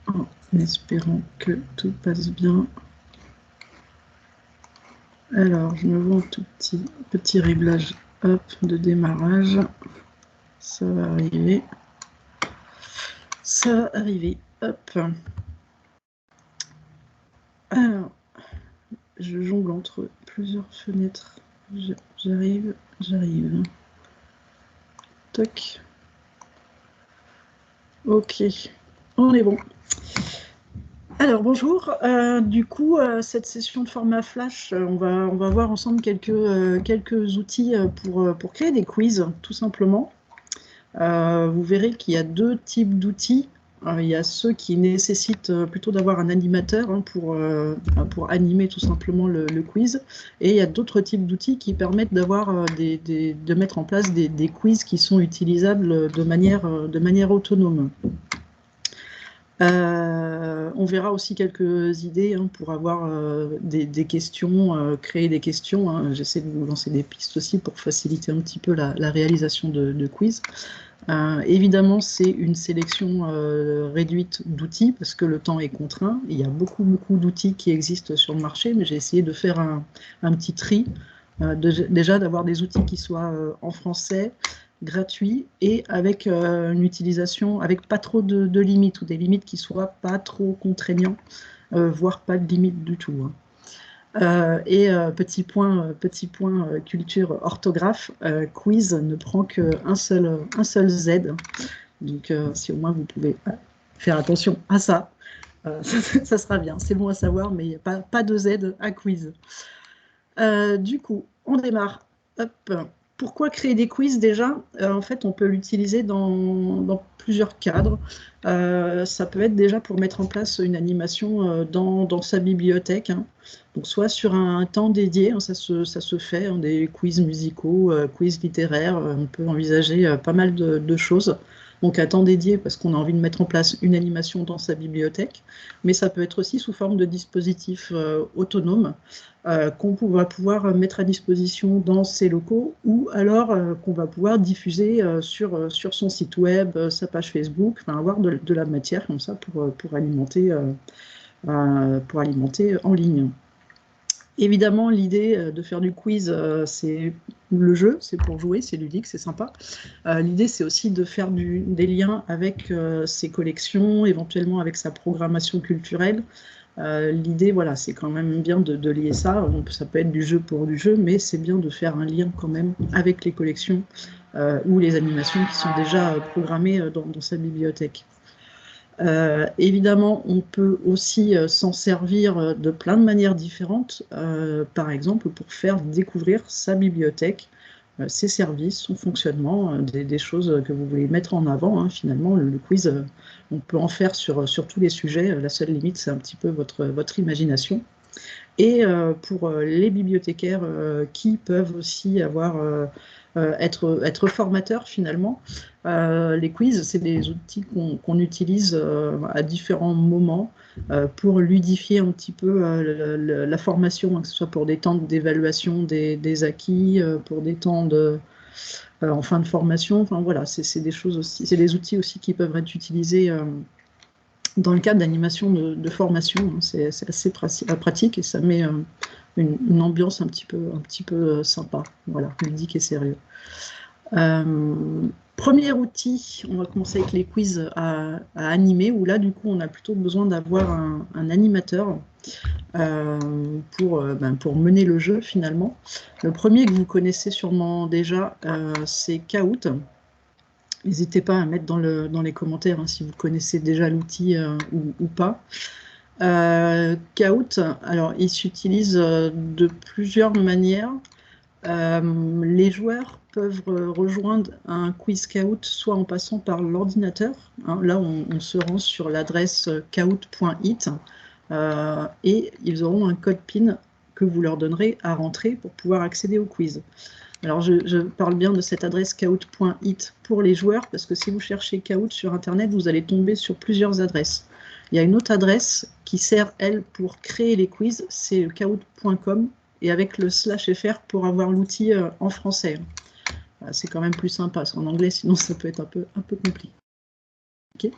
En espérant que tout passe bien. Alors, je me vois un tout petit réglage de démarrage. Ça va arriver. Ça va arriver. Hop. Alors, je jongle entre plusieurs fenêtres. J'arrive. Toc. Ok. On est bon. Alors bonjour, du coup cette session de format flash, on va voir ensemble quelques outils pour créer des quiz tout simplement. Vous verrez qu'il y a deux types d'outils. Il y a ceux qui nécessitent plutôt d'avoir un animateur pour animer tout simplement le quiz, et il y a d'autres types d'outils qui permettent de mettre en place des quiz qui sont utilisables de manière autonome. On verra aussi quelques idées pour avoir des questions, créer des questions. J'essaie de vous lancer des pistes aussi pour faciliter un petit peu la réalisation de quiz. Évidemment, c'est une sélection réduite d'outils parce que le temps est contraint. Il y a beaucoup d'outils qui existent sur le marché, mais j'ai essayé de faire un petit tri. Déjà d'avoir des outils qui soient en français, gratuit et avec une utilisation avec pas trop de limites ou des limites qui soient pas trop contraignants, voire pas de limites du tout. Petit point culture orthographe, quiz ne prend qu'un seul Z, donc si au moins vous pouvez faire attention à ça, ça sera bien. C'est bon à savoir, mais il n'y a pas de Z à quiz. Du coup, on démarre. Hop. Pourquoi créer des quiz déjà? En fait, on peut l'utiliser dans plusieurs cadres. Ça peut être déjà pour mettre en place une animation dans sa bibliothèque. Donc, soit sur un temps dédié, ça se fait, des quiz musicaux, quiz littéraires. On peut envisager pas mal de choses. Donc, un temps dédié parce qu'on a envie de mettre en place une animation dans sa bibliothèque. Mais ça peut être aussi sous forme de dispositif autonome qu'on va pouvoir mettre à disposition dans ses locaux ou alors qu'on va pouvoir diffuser sur son site web, sa page Facebook, enfin avoir de la matière comme ça pour alimenter en ligne. Évidemment, l'idée de faire du quiz, c'est le jeu, c'est pour jouer, c'est ludique, c'est sympa. L'idée, c'est aussi de faire des liens avec ses collections, éventuellement avec sa programmation culturelle. L'idée, voilà, c'est quand même bien de lier ça. Ça peut être du jeu pour du jeu, mais c'est bien de faire un lien quand même avec les collections ou les animations qui sont déjà programmées dans sa bibliothèque. Évidemment, on peut aussi s'en servir de plein de manières différentes, par exemple pour faire découvrir sa bibliothèque, ses services, son fonctionnement, des choses que vous voulez mettre en avant. Finalement, le quiz, on peut en faire sur tous les sujets. La seule limite, c'est un petit peu votre imagination. Et pour les bibliothécaires qui peuvent aussi être formateurs finalement, les quiz, c'est des outils qu'on utilise à différents moments pour ludifier un petit peu la formation, que ce soit pour des temps d'évaluation des acquis, pour des temps en fin de formation. Enfin voilà, c'est des choses aussi, c'est des outils aussi qui peuvent être utilisés dans le cadre d'animation de formation. C'est assez pratique et ça met une ambiance un petit peu sympa, voilà, ludique et sérieux. Premier outil, on va commencer avec les quiz à animer, où là, du coup, on a plutôt besoin d'avoir un animateur pour mener le jeu, finalement. Le premier que vous connaissez sûrement déjà, c'est Kahoot. N'hésitez pas à mettre dans les commentaires si vous connaissez déjà l'outil ou pas. Kahoot, alors, il s'utilise de plusieurs manières. Les joueurs peuvent rejoindre un quiz Kahoot soit en passant par l'ordinateur. Là, on se rend sur l'adresse kahoot.it et ils auront un code PIN que vous leur donnerez à rentrer pour pouvoir accéder au quiz. Alors, je parle bien de cette adresse kahoot.it pour les joueurs parce que si vous cherchez Kahoot sur Internet, vous allez tomber sur plusieurs adresses. Il y a une autre adresse qui sert, elle, pour créer les quiz, c'est kahoot.com. et avec le /fr pour avoir l'outil en français. C'est quand même plus sympa, en anglais, sinon ça peut être un peu compliqué. Okay.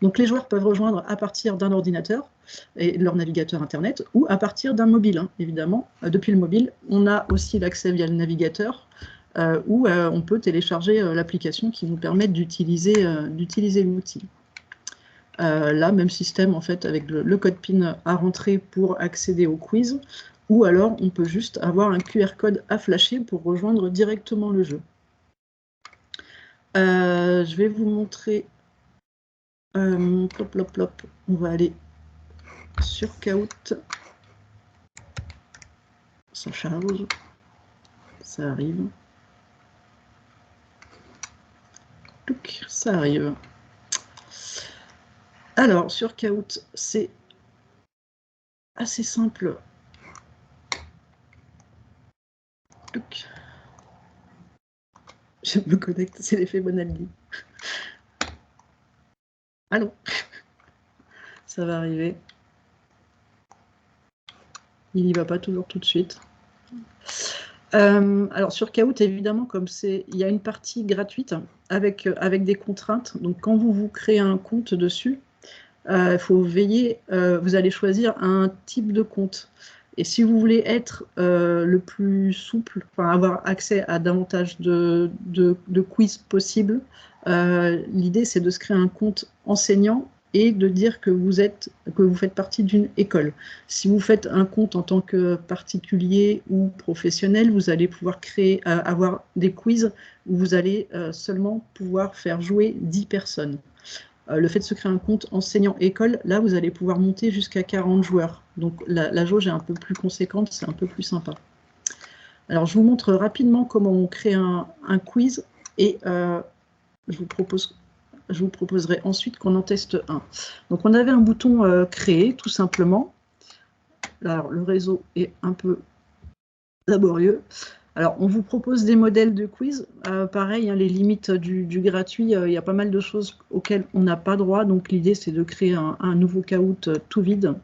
Donc les joueurs peuvent rejoindre à partir d'un ordinateur et leur navigateur internet ou à partir d'un mobile, hein, évidemment. Depuis le mobile, on a aussi l'accès via le navigateur où on peut télécharger l'application qui vous permet d'utiliser l'outil. Là, même système en fait avec le code PIN à rentrer pour accéder au quiz, ou alors on peut juste avoir un QR code à flasher pour rejoindre directement le jeu. Je vais vous montrer. On va aller sur Kahoot. Ça charge. Ça arrive. Touc, ça arrive. Alors, sur Kahoot, c'est assez simple. Touc. Je me connecte, c'est l'effet Bonaldi. Allô. Ça va arriver. Il n'y va pas toujours tout de suite. Alors sur Kahoot, évidemment, comme il y a une partie gratuite avec des contraintes. Donc quand vous créez un compte dessus, il faut veiller, vous allez choisir un type de compte. Et si vous voulez être le plus souple, enfin avoir accès à davantage de quiz possibles, l'idée c'est de se créer un compte enseignant et de dire que vous faites partie d'une école. Si vous faites un compte en tant que particulier ou professionnel, vous allez pouvoir avoir des quiz où vous allez seulement pouvoir faire jouer 10 personnes. Le fait de se créer un compte enseignant-école, là, vous allez pouvoir monter jusqu'à 40 joueurs. Donc, la jauge est un peu plus conséquente, c'est un peu plus sympa. Alors, je vous montre rapidement comment on crée un quiz et je vous proposerai ensuite qu'on en teste un. Donc, on avait un bouton créer, tout simplement. Alors, le réseau est un peu laborieux. Alors, on vous propose des modèles de quiz. Pareil, hein, les limites du gratuit, il y a pas mal de choses auxquelles on n'a pas droit. Donc, l'idée, c'est de créer un nouveau Kahoot tout vide.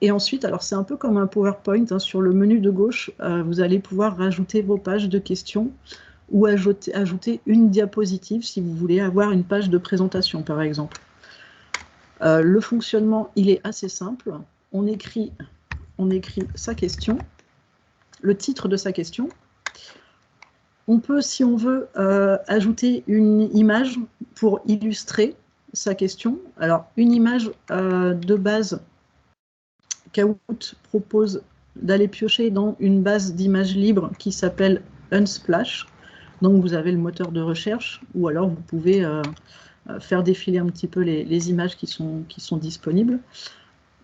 Et ensuite, alors c'est un peu comme un PowerPoint. Hein, sur le menu de gauche, vous allez pouvoir rajouter vos pages de questions ou ajouter une diapositive si vous voulez avoir une page de présentation, par exemple. Le fonctionnement, il est assez simple. On écrit sa question, le titre de sa question. On peut, si on veut, ajouter une image pour illustrer sa question. Alors, une image de base, Kahoot propose d'aller piocher dans une base d'images libres qui s'appelle Unsplash. Donc, vous avez le moteur de recherche, ou alors vous pouvez faire défiler un petit peu les images qui sont disponibles.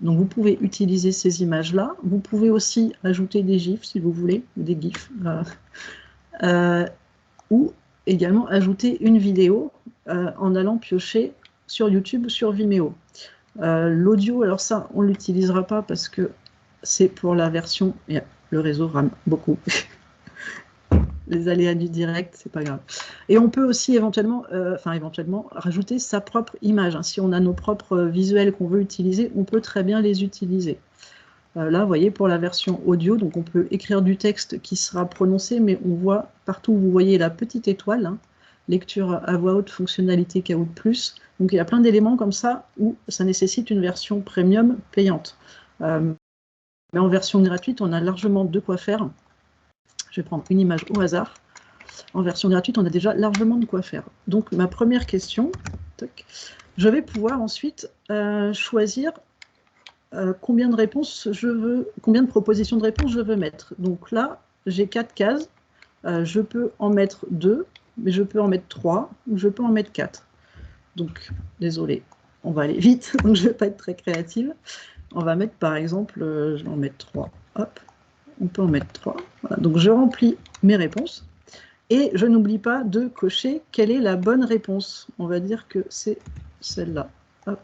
Donc, vous pouvez utiliser ces images-là. Vous pouvez aussi ajouter des GIFs, si vous voulez, des GIFs. Ou également ajouter une vidéo en allant piocher sur YouTube ou sur Vimeo. L'audio, alors ça, on ne l'utilisera pas parce que c'est pour la version... Le réseau rame beaucoup. Les aléas du direct, c'est pas grave. Et on peut aussi éventuellement rajouter sa propre image. Hein. Si on a nos propres visuels qu'on veut utiliser, on peut très bien les utiliser. Là, vous voyez, pour la version audio, donc on peut écrire du texte qui sera prononcé, mais on voit partout où vous voyez la petite étoile, hein, lecture à voix haute, fonctionnalité Kahoot+. Donc il y a plein d'éléments comme ça où ça nécessite une version premium payante. Mais en version gratuite, on a largement de quoi faire. Je vais prendre une image au hasard. En version gratuite, on a déjà largement de quoi faire. Donc, ma première question, je vais pouvoir ensuite choisir combien de propositions de réponses je veux mettre. Donc là, j'ai 4 cases. Je peux en mettre 2, mais je peux en mettre 3, ou je peux en mettre 4. Donc, désolé, on va aller vite, donc je ne vais pas être très créative. On va mettre, par exemple, je vais en mettre 3. Hop. On peut en mettre 3. Voilà. Donc, je remplis mes réponses. Et je n'oublie pas de cocher quelle est la bonne réponse. On va dire que c'est celle-là. Hop.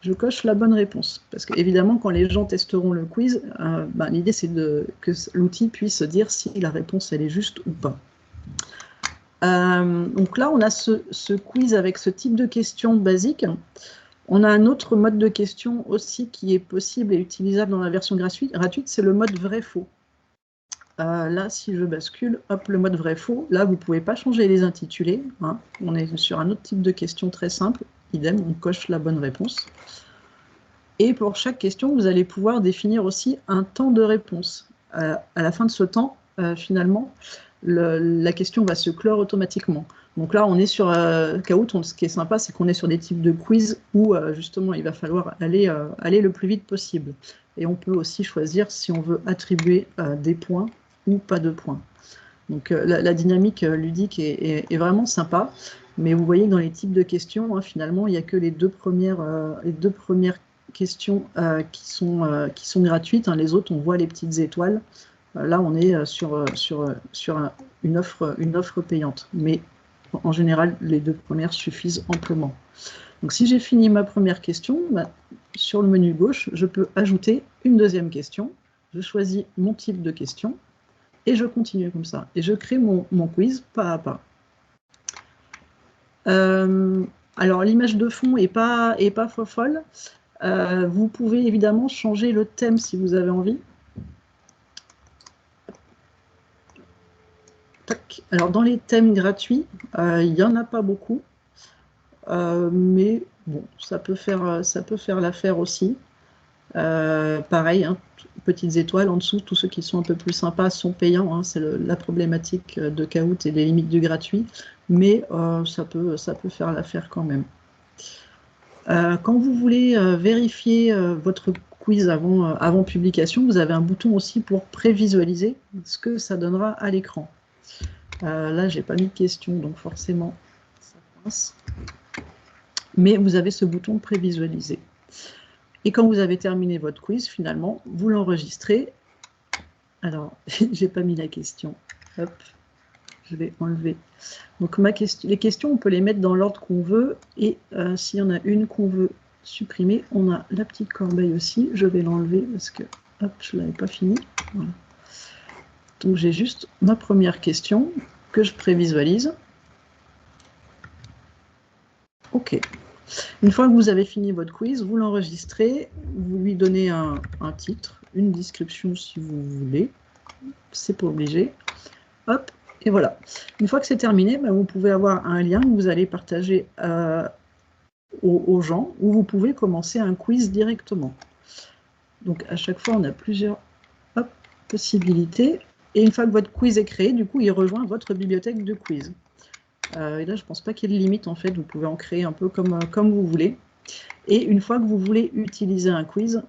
Je coche la bonne réponse. Parce qu'évidemment, quand les gens testeront le quiz, l'idée, c'est que l'outil puisse dire si la réponse, elle est juste ou pas. Donc là, on a ce quiz avec ce type de questions basiques. On a un autre mode de question aussi qui est possible et utilisable dans la version gratuite, c'est le mode vrai-faux. Là, si je bascule, hop, le mode vrai-faux, là, vous ne pouvez pas changer les intitulés. Hein. On est sur un autre type de question très simple. Idem, on coche la bonne réponse. Et pour chaque question, vous allez pouvoir définir aussi un temps de réponse. À la fin de ce temps, finalement, la question va se clore automatiquement. Donc là, on est sur Kahoot. Ce qui est sympa, c'est qu'on est sur des types de quiz où justement, il va falloir aller le plus vite possible. Et on peut aussi choisir si on veut attribuer des points ou pas de points. Donc la dynamique ludique est vraiment sympa. Mais vous voyez que dans les types de questions, hein, finalement, il n'y a que les deux premières questions qui sont gratuites. Hein. Les autres, on voit les petites étoiles. Là, on est sur une offre payante. Mais en général, les deux premières suffisent amplement. Donc, si j'ai fini ma première question, sur le menu gauche, je peux ajouter une deuxième question. Je choisis mon type de question et je continue comme ça. Et je crée mon quiz pas à pas. Alors, l'image de fond n'est pas folle. Vous pouvez évidemment changer le thème si vous avez envie. Tac. Alors, dans les thèmes gratuits, il n'y en a pas beaucoup. Mais bon, ça peut faire l'affaire aussi. Pareil, hein, petites étoiles en dessous, tous ceux qui sont un peu plus sympas sont payants. Hein, c'est la problématique de Kahoot et les limites du gratuit. Mais ça peut faire l'affaire quand même. Quand vous voulez vérifier votre quiz avant publication, vous avez un bouton aussi pour prévisualiser ce que ça donnera à l'écran. Là, j'ai pas mis de question, donc forcément, ça coince. Mais vous avez ce bouton prévisualiser. Et quand vous avez terminé votre quiz, finalement, vous l'enregistrez. Alors, j'ai pas mis la question. Hop, je vais enlever. Donc, les questions, on peut les mettre dans l'ordre qu'on veut. Et s'il y en a une qu'on veut supprimer, on a la petite corbeille aussi. Je vais l'enlever parce que, hop, je ne l'avais pas fini. Voilà. Donc, j'ai juste ma première question que je prévisualise. OK. Une fois que vous avez fini votre quiz, vous l'enregistrez, vous lui donnez un titre, une description si vous voulez. C'est pas obligé. Hop, et voilà. Une fois que c'est terminé, vous pouvez avoir un lien que vous allez partager aux gens, où vous pouvez commencer un quiz directement. Donc à chaque fois, on a plusieurs possibilités. Et une fois que votre quiz est créé, du coup, il rejoint votre bibliothèque de quiz. Et là, je ne pense pas qu'il y ait de limite, en fait. Vous pouvez en créer un peu comme vous voulez. Et une fois que vous voulez utiliser un quiz,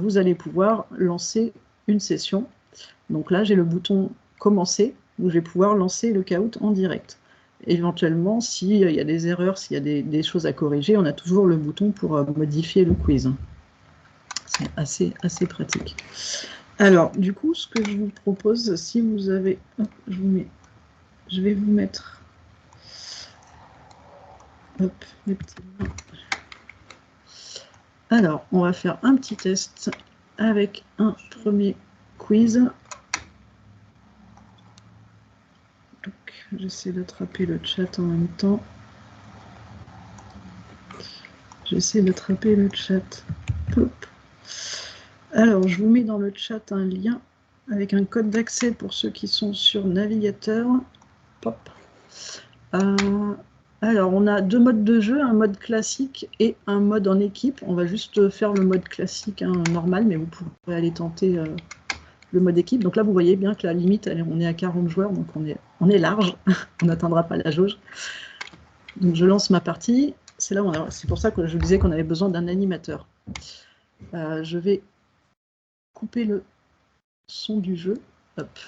vous allez pouvoir lancer une session. Donc là, j'ai le bouton « Commencer » où je vais pouvoir lancer le Kahoot en direct. Éventuellement, s'il y a des erreurs, s'il y a des choses à corriger, on a toujours le bouton pour modifier le quiz. C'est assez pratique. Alors, du coup, ce que je vous propose, si vous avez... Hop, je vais vous mettre... Hop, les petits... Alors, on va faire un petit test avec un premier quiz. J'essaie d'attraper le chat en même temps. J'essaie d'attraper le chat. Plop. Alors, je vous mets dans le chat un lien avec un code d'accès pour ceux qui sont sur navigateur. Pop. Alors, on a deux modes de jeu, un mode classique et un mode en équipe. On va juste faire le mode classique normal, mais vous pourrez aller tenter le mode équipe. Donc là, vous voyez bien que la limite, on est à 40 joueurs, donc on est large. On n'atteindra pas la jauge. Donc je lance ma partie. C'est pour ça que je disais qu'on avait besoin d'un animateur. Je vais couper le son du jeu. Hop.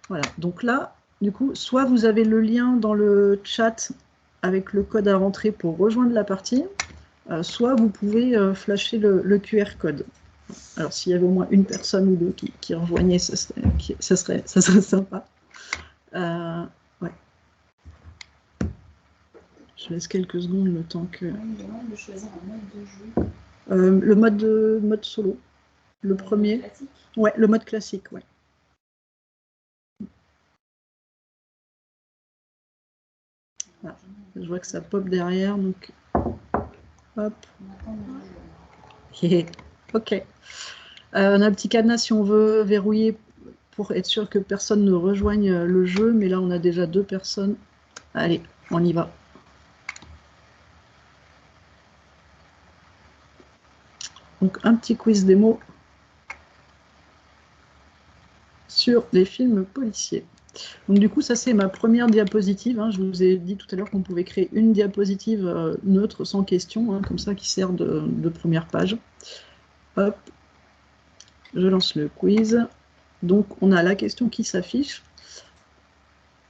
Voilà. Donc là, du coup, soit vous avez le lien dans le chat avec le code à rentrer pour rejoindre la partie, soit vous pouvez flasher le QR code. Alors s'il y avait au moins une personne ou deux qui rejoignait, ça serait sympa. Ouais. Je laisse quelques secondes le temps que... de choisir un mode de jeu. Le mode solo. Le premier. Classique. Ouais, le mode classique, ouais. Voilà. Je vois que ça pop derrière, donc... Hop. Ok. On a un petit cadenas si on veut verrouiller pour être sûr que personne ne rejoigne le jeu, mais là on a déjà 2 personnes. Allez, on y va. Donc un petit quiz démo sur les films policiers. Donc du coup, ça c'est ma première diapositive. Hein. Je vous ai dit tout à l'heure qu'on pouvait créer une diapositive neutre, sans question, hein, comme ça, qui sert de première page. Hop, je lance le quiz. Donc on a la question qui s'affiche.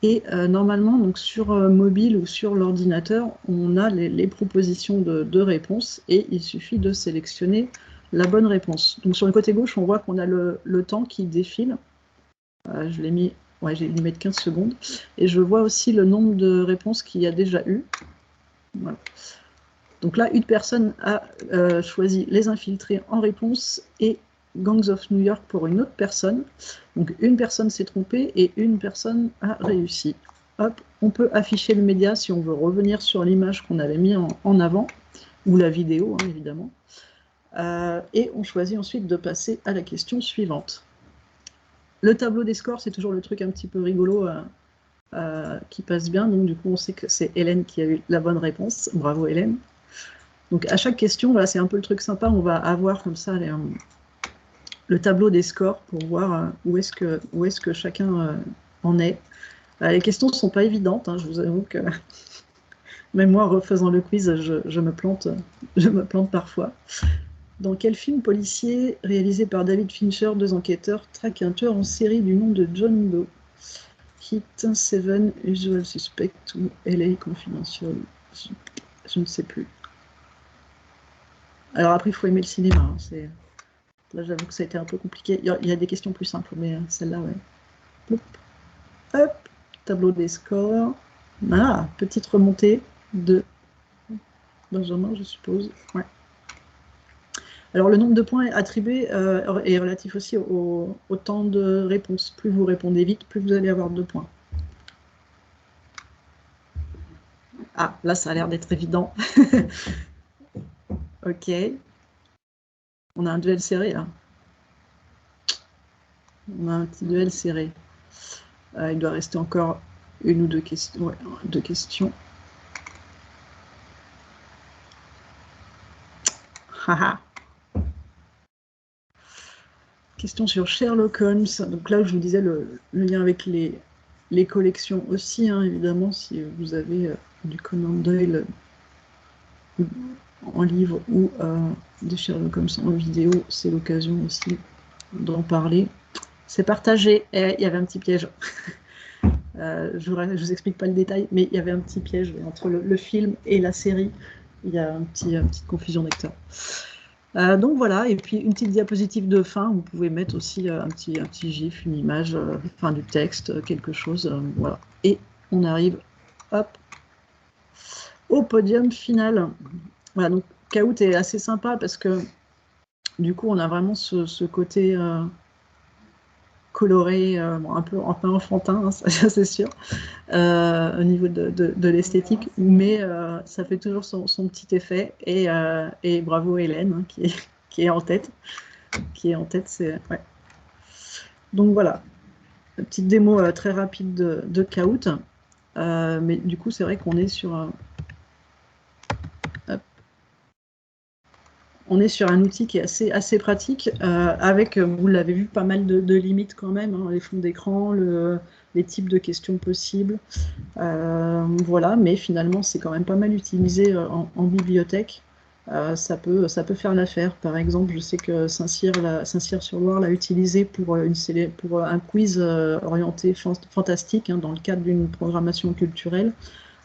Et normalement, donc, sur mobile ou sur l'ordinateur, on a les propositions de réponses et il suffit de sélectionner la bonne réponse. Donc sur le côté gauche, on voit qu'on a le temps qui défile. Je l'ai mis, ouais, j'ai dû mettre 15 secondes. Et je vois aussi le nombre de réponses qu'il y a déjà eu. Voilà. Donc là, une personne a choisi les infiltrés en réponse et Gangs of New York pour une autre personne. Donc une personne s'est trompée et une personne a réussi. Hop, on peut afficher le média si on veut revenir sur l'image qu'on avait mis en avant, ou la vidéo, hein, évidemment. Et on choisit ensuite de passer à la question suivante. Le tableau des scores, c'est toujours le truc un petit peu rigolo qui passe bien. Donc du coup, on sait que c'est Hélène qui a eu la bonne réponse. Bravo Hélène. Donc à chaque question, voilà, c'est un peu le truc sympa, on va avoir comme ça le tableau des scores pour voir où est-ce que chacun en est. Les questions ne sont pas évidentes, hein, je vous avoue que même moi, en refaisant le quiz, je me plante parfois. Dans quel film policier réalisé par David Fincher, 2 enquêteurs traquent un tueur en série du nom de John Doe? Hit, Seven, Usual Suspect ou LA Confidential? Je ne sais plus. Alors après, il faut aimer le cinéma. Hein, là, j'avoue que ça a été un peu compliqué. Il y a des questions plus simples, mais celle-là, ouais. Hop. Hop, tableau des scores. Ah, petite remontée de Benjamin, je suppose. Ouais. Alors, le nombre de points attribués est relatif aussi au temps de réponse. Plus vous répondez vite, plus vous allez avoir de points. Ah, là, ça a l'air d'être évident. Ok. On a un duel serré, là. On a un petit duel serré. Il doit rester encore une ou deux questions. Ouais, 2 questions. Haha. Question sur Sherlock Holmes. Donc là, je vous disais le lien avec les collections aussi, hein, évidemment, si vous avez du Conan Doyle en livre ou de Sherlock Holmes en vidéo, c'est l'occasion aussi d'en parler. C'est partagé. Et il y avait un petit piège. Je vous explique pas le détail, mais il y avait un petit piège entre le film et la série. Il y a une petite confusion d'acteurs. Donc voilà, et puis une petite diapositive de fin, vous pouvez mettre aussi un petit gif, une image, fin du texte, quelque chose, voilà. Et on arrive, hop, au podium final. Voilà, donc Kahoot est assez sympa parce que du coup on a vraiment ce côté coloré, un peu enfantin, hein, ça c'est sûr, au niveau de l'esthétique, mais ça fait toujours son petit effet, et bravo Hélène, hein, qui est en tête. C'est... Ouais. Donc voilà, une petite démo très rapide de Kahoot. Mais du coup, c'est vrai qu'on est sur un outil qui est assez pratique, avec, vous l'avez vu, pas mal de limites quand même, hein, les fonds d'écran, les types de questions possibles. Voilà, mais finalement, c'est quand même pas mal utilisé en bibliothèque. Ça peut faire l'affaire. Par exemple, je sais que Saint-Cyr-sur-Loire l'a utilisé pour un quiz orienté fantastique, hein, dans le cadre d'une programmation culturelle,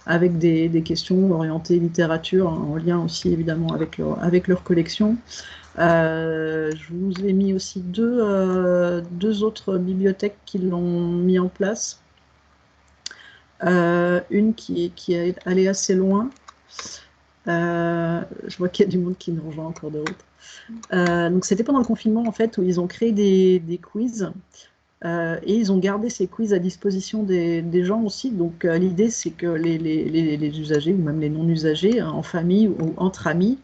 avec des questions orientées littérature, hein, en lien aussi évidemment avec leur collection. Je vous ai mis aussi deux autres bibliothèques qui l'ont mis en place. Une qui est allée assez loin. Je vois qu'il y a du monde qui nous rejoint en cours de route. Donc c'était pendant le confinement en fait, où ils ont créé des quiz Et ils ont gardé ces quiz à disposition des gens aussi. Donc l'idée, c'est que les usagers, ou même les non-usagers, en famille ou entre amis,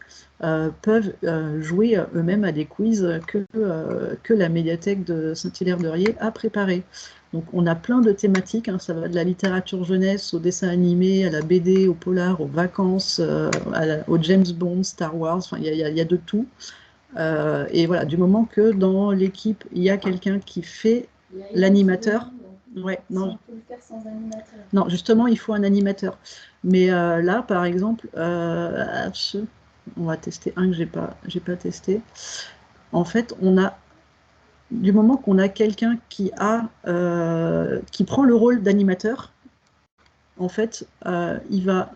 peuvent jouer eux-mêmes à des quiz que la médiathèque de Saint-Hilaire-de-Riez a préparé. Donc on a plein de thématiques, hein, ça va de la littérature jeunesse au dessin animé, à la BD, au polar, aux vacances, au James Bond, Star Wars, enfin il y a de tout. Et voilà, du moment que dans l'équipe, il y a quelqu'un qui fait l'animateur. Ouais, non. On peut le faire sans animateur. Non, justement, il faut un animateur. Mais là, par exemple, on va tester un que j'ai pas testé. En fait, du moment qu'on a quelqu'un qui prend le rôle d'animateur, en fait, il va.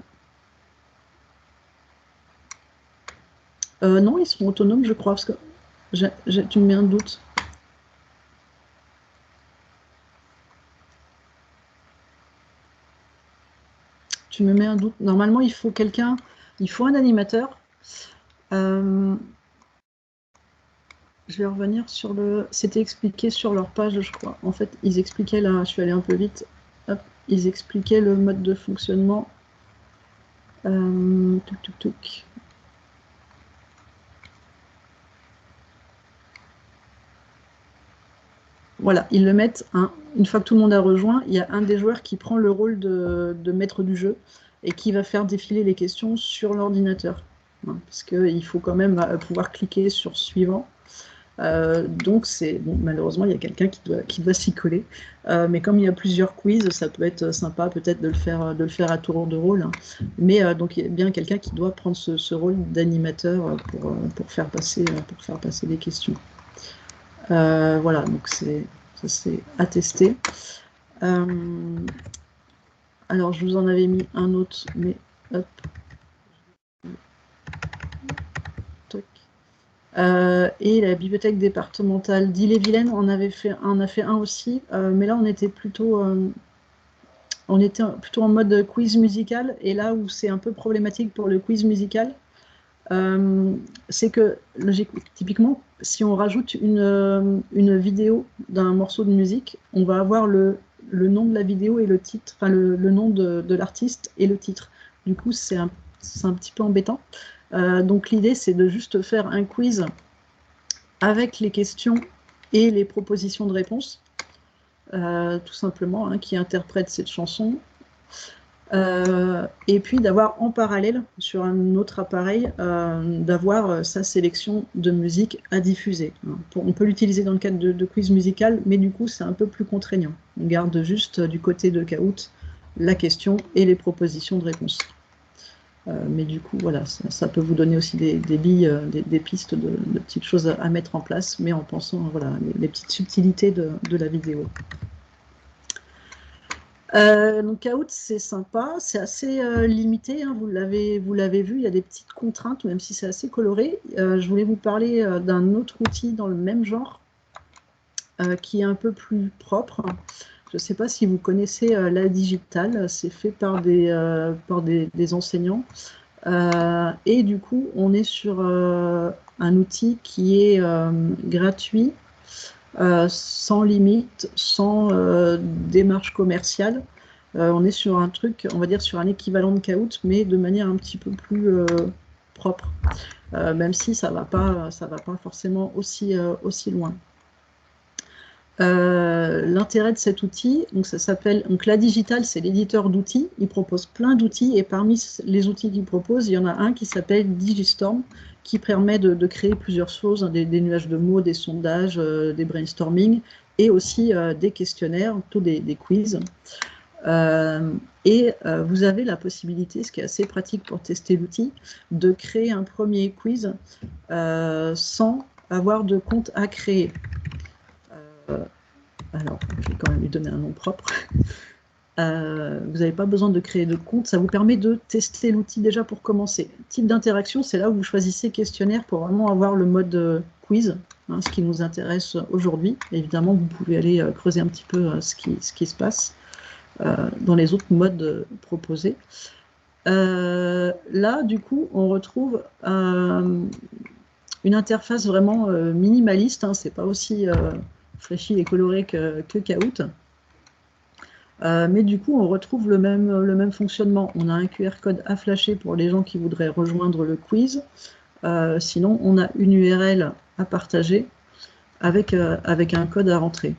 Non, ils sont autonomes, je crois, parce que tu me mets un doute. Tu me mets un doute. Normalement, il faut un animateur. Je vais revenir sur C'était expliqué sur leur page, je crois. En fait, ils expliquaient là, je suis allée un peu vite. Hop, ils expliquaient le mode de fonctionnement. Touc. Voilà, ils le mettent, une fois que tout le monde a rejoint, il y a un des joueurs qui prend le rôle de maître du jeu et qui va faire défiler les questions sur l'ordinateur. Parce qu'il faut quand même pouvoir cliquer sur suivant. Donc malheureusement, il y a quelqu'un qui doit s'y coller. Mais comme il y a plusieurs quiz, ça peut être sympa peut-être de le faire à tour de rôle. Hein. Mais donc il y a bien quelqu'un qui doit prendre ce rôle d'animateur pour faire passer les questions. Voilà, donc ça c'est à tester. Alors je vous en avais mis un autre, mais hop. Et la bibliothèque départementale d'Ille-et-Vilaine en a fait un aussi, mais là on était plutôt en mode quiz musical, et là où c'est un peu problématique pour le quiz musical, c'est que typiquement, si on rajoute une vidéo d'un morceau de musique, on va avoir le nom de la vidéo et le titre, enfin le nom de l'artiste et le titre. Du coup, c'est un petit peu embêtant. Donc l'idée, c'est de juste faire un quiz avec les questions et les propositions de réponse, tout simplement, hein, qui interprète cette chanson. Et puis d'avoir en parallèle, sur un autre appareil, d'avoir sa sélection de musique à diffuser. On peut l'utiliser dans le cadre de quiz musical, mais du coup, c'est un peu plus contraignant. On garde juste du côté de Kahoot la question et les propositions de réponse. Mais du coup, voilà, ça peut vous donner aussi des billes, des pistes de petites choses à mettre en place, mais en pensant, voilà, les petites subtilités de la vidéo. Donc Kahoot, c'est sympa, c'est assez limité, hein, vous l'avez vu, il y a des petites contraintes, même si c'est assez coloré. Je voulais vous parler d'un autre outil dans le même genre, qui est un peu plus propre. Je ne sais pas si vous connaissez La Digitale, c'est fait par des enseignants. Et du coup, on est sur un outil qui est gratuit, sans limite, sans démarche commerciale. On est sur un truc, on va dire sur un équivalent de Kahoot, mais de manière un petit peu plus propre, même si ça va pas forcément aussi loin. L'intérêt de cet outil, donc ça s'appelle, donc La Digitale, c'est l'éditeur d'outils. Il propose plein d'outils, et parmi les outils qu'il propose, il y en a un qui s'appelle Digistorm, qui permet de créer plusieurs choses, hein, des nuages de mots, des sondages, des brainstorming, et aussi des questionnaires, plutôt des quiz. Vous avez la possibilité, ce qui est assez pratique pour tester l'outil, de créer un premier quiz sans avoir de compte à créer. Alors, je vais quand même lui donner un nom propre. Vous n'avez pas besoin de créer de compte, ça vous permet de tester l'outil déjà pour commencer. Type d'interaction, c'est là où vous choisissez questionnaire pour vraiment avoir le mode quiz, hein, ce qui nous intéresse aujourd'hui. Évidemment, vous pouvez aller creuser un petit peu ce qui se passe dans les autres modes proposés. Là, du coup, on retrouve une interface vraiment minimaliste, hein, c'est pas aussi flashy et coloré que Kahoot. Mais du coup, on retrouve le même fonctionnement. On a un QR code à flasher pour les gens qui voudraient rejoindre le quiz. Sinon, on a une URL à partager avec un code à rentrer.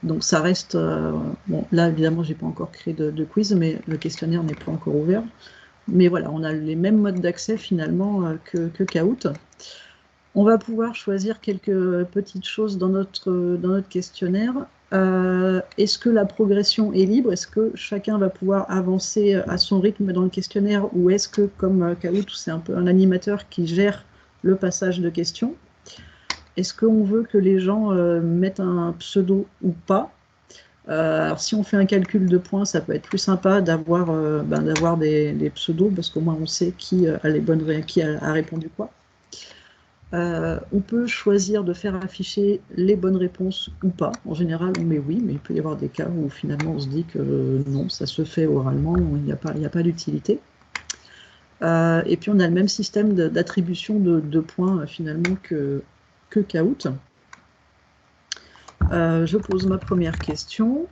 Donc ça reste... bon, là, évidemment, je n'ai pas encore créé de quiz, mais le questionnaire n'est pas encore ouvert. Mais voilà, on a les mêmes modes d'accès finalement que Kahoot. On va pouvoir choisir quelques petites choses dans notre questionnaire. Est-ce que la progression est libre? Est-ce que chacun va pouvoir avancer à son rythme dans le questionnaire? Ou est-ce que, comme Kahoot, c'est un peu un animateur qui gère le passage de questions? Est-ce qu'on veut que les gens mettent un pseudo ou pas? Alors, si on fait un calcul de points, ça peut être plus sympa d'avoir des pseudos, parce qu'au moins on sait qui a répondu quoi. On peut choisir de faire afficher les bonnes réponses ou pas. En général, on met oui, mais il peut y avoir des cas où finalement on se dit que non, ça se fait oralement, il n'y a pas d'utilité. Et puis on a le même système d'attribution de points finalement que Kahoot. Je pose ma première question.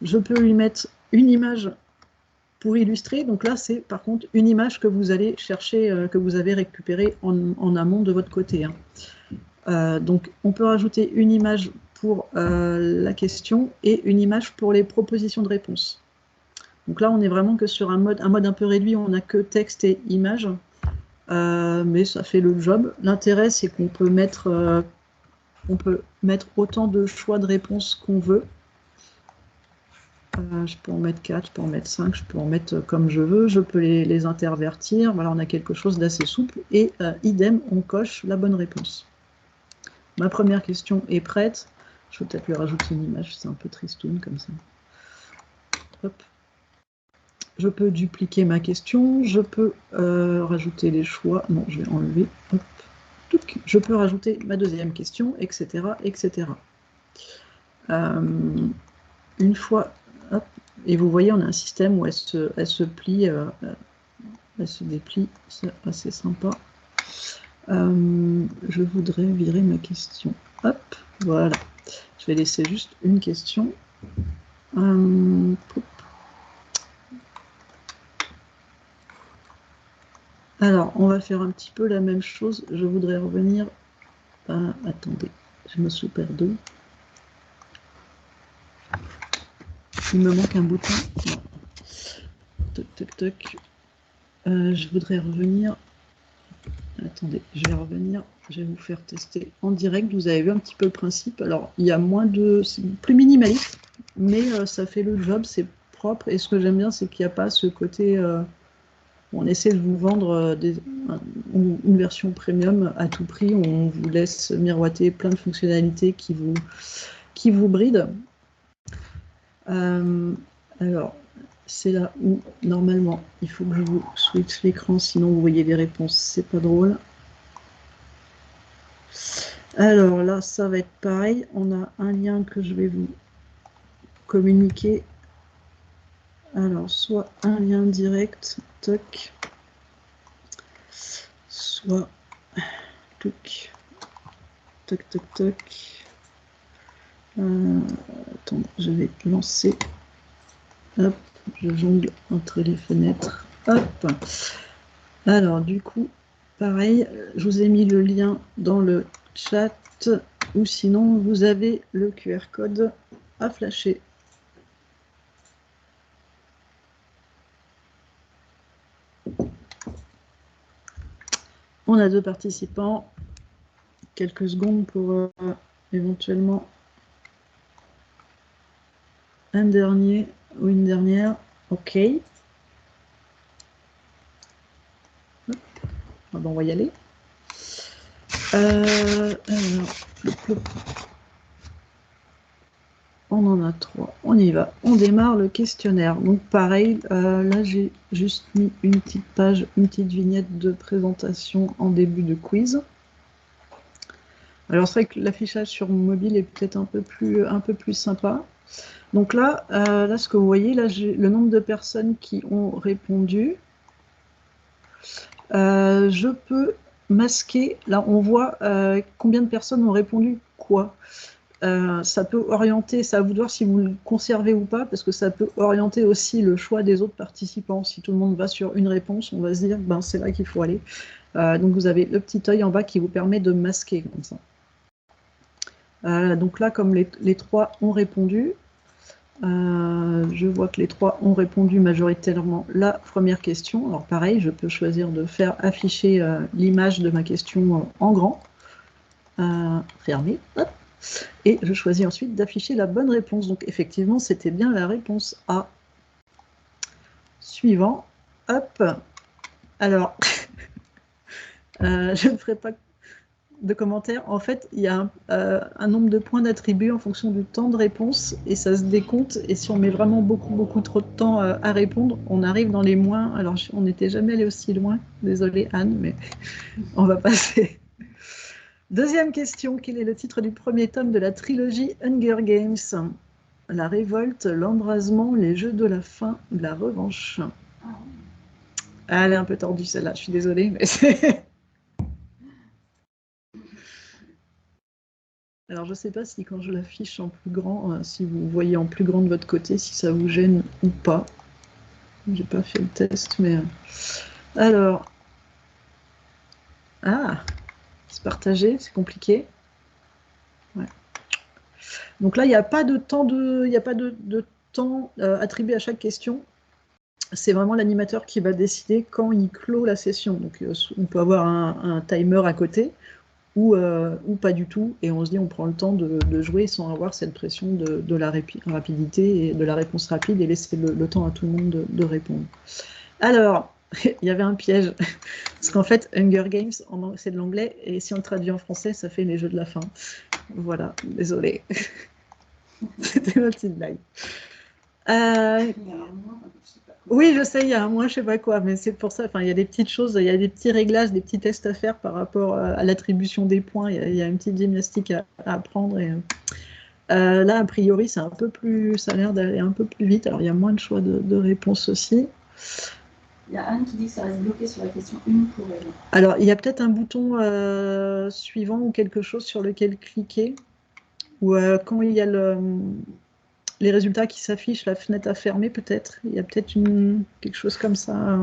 Je peux lui mettre une image pour illustrer. Donc là, c'est par contre une image que vous allez chercher, que vous avez récupérée en amont de votre côté. Donc on peut rajouter une image pour la question et une image pour les propositions de réponse. Donc là, on est vraiment que sur un mode un peu réduit, on n'a que texte et image. Mais ça fait le job. L'intérêt, c'est qu'on peut mettre autant de choix de réponses qu'on veut. Je peux en mettre 4, je peux en mettre 5, je peux en mettre comme je veux, je peux les intervertir. Voilà, on a quelque chose d'assez souple. Et idem, on coche la bonne réponse. Ma première question est prête. Je vais peut-être lui rajouter une image, c'est un peu tristoun comme ça. Hop. Je peux dupliquer ma question, je peux rajouter les choix. Non, je vais enlever. Hop. Je peux rajouter ma deuxième question, etc. etc. Une fois... Hop, et vous voyez, on a un système où elle se plie, elle se déplie, c'est assez sympa. Je voudrais virer ma question. Hop, voilà. Je vais laisser juste une question. Alors, on va faire un petit peu la même chose. Je voudrais revenir... attendez, je me suis perdue. Il me manque un bouton. Non. Toc, toc, toc. Je voudrais revenir. Attendez, je vais revenir. Je vais vous faire tester en direct. Vous avez vu un petit peu le principe. Alors, il y a moins de... C'est plus minimaliste, mais ça fait le job, c'est propre. Et ce que j'aime bien, c'est qu'il n'y a pas ce côté... on essaie de vous vendre une version premium à tout prix. On vous laisse miroiter plein de fonctionnalités qui vous brident. Alors, c'est là où, normalement, il faut que je vous switch l'écran, sinon vous voyez les réponses, c'est pas drôle. Alors là, ça va être pareil. On a un lien que je vais vous communiquer. Alors, soit un lien direct, toc, soit toc, toc, toc, toc. Attends, je vais lancer. Hop, je jongle entre les fenêtres. Hop. Alors, du coup, pareil, je vous ai mis le lien dans le chat, ou sinon, vous avez le QR code à flasher. On a 2 participants. Quelques secondes pour éventuellement un dernier ou une dernière. OK. Bon, on va y aller. Alors, on en a 3. On y va. On démarre le questionnaire. Donc pareil, là j'ai juste mis une petite page, une petite vignette de présentation en début de quiz. Alors c'est vrai que l'affichage sur mobile est peut-être un peu plus sympa. Donc là, ce que vous voyez, là j'ai le nombre de personnes qui ont répondu. Je peux masquer, là on voit combien de personnes ont répondu quoi. ça peut orienter, c'est à vous de voir si vous le conservez ou pas, parce que ça peut orienter aussi le choix des autres participants. Si tout le monde va sur une réponse, on va se dire, ben, c'est là qu'il faut aller. Donc vous avez le petit œil en bas qui vous permet de masquer comme ça. Donc là, comme les 3 ont répondu, je vois que les 3 ont répondu majoritairement la première question. Alors pareil, je peux choisir de faire afficher l'image de ma question en grand. Fermé, hop. Et je choisis ensuite d'afficher la bonne réponse. Donc effectivement, c'était bien la réponse A. Suivant, hop. Alors, je ne ferai pas de commentaires. En fait, il y a un nombre de points d'attributs en fonction du temps de réponse et ça se décompte. Et si on met vraiment beaucoup trop de temps à répondre, on arrive dans les moins. Alors, on n'était jamais allé aussi loin. Désolée Anne, mais on va passer. Deuxième question, quel est le titre du premier tome de la trilogie Hunger Games? La révolte, l'embrasement, les jeux de la faim, la revanche. Ah, elle est un peu tordue celle-là, je suis désolée, mais c'est... Alors je ne sais pas si quand je l'affiche en plus grand, si vous voyez en plus grand de votre côté, si ça vous gêne ou pas. J'ai pas fait le test, mais... Alors... Ah, c'est partagé, c'est compliqué. Ouais. Donc là, il n'y a pas de temps, attribué à chaque question. C'est vraiment l'animateur qui va décider quand il clôt la session. Donc on peut avoir un timer à côté ou pas du tout. Et on se dit on prend le temps de jouer sans avoir cette pression de la rapidité et de la réponse rapide et laisser le temps à tout le monde de répondre. Alors, il y avait un piège. Parce qu'en fait, Hunger Games, c'est de l'anglais. Et si on le traduit en français, ça fait les jeux de la faim. Voilà, désolé. C'était ma petite blague. Oui, je sais, il y a un moins, je sais pas quoi, mais c'est pour ça, il y a des petites choses, il y a des petits réglages, des petits tests à faire par rapport à l'attribution des points, il y a une petite gymnastique à apprendre. Et, là, a priori, c'est un peu plus, ça a l'air d'aller un peu plus vite, alors il y a moins de choix de réponses aussi. Il y a Anne qui dit que ça reste bloqué sur la question 1 pour elle. Alors, il y a peut-être un bouton suivant ou quelque chose sur lequel cliquer, ou quand il y a les résultats qui s'affichent, la fenêtre à fermer peut-être. Il y a peut-être quelque chose comme ça.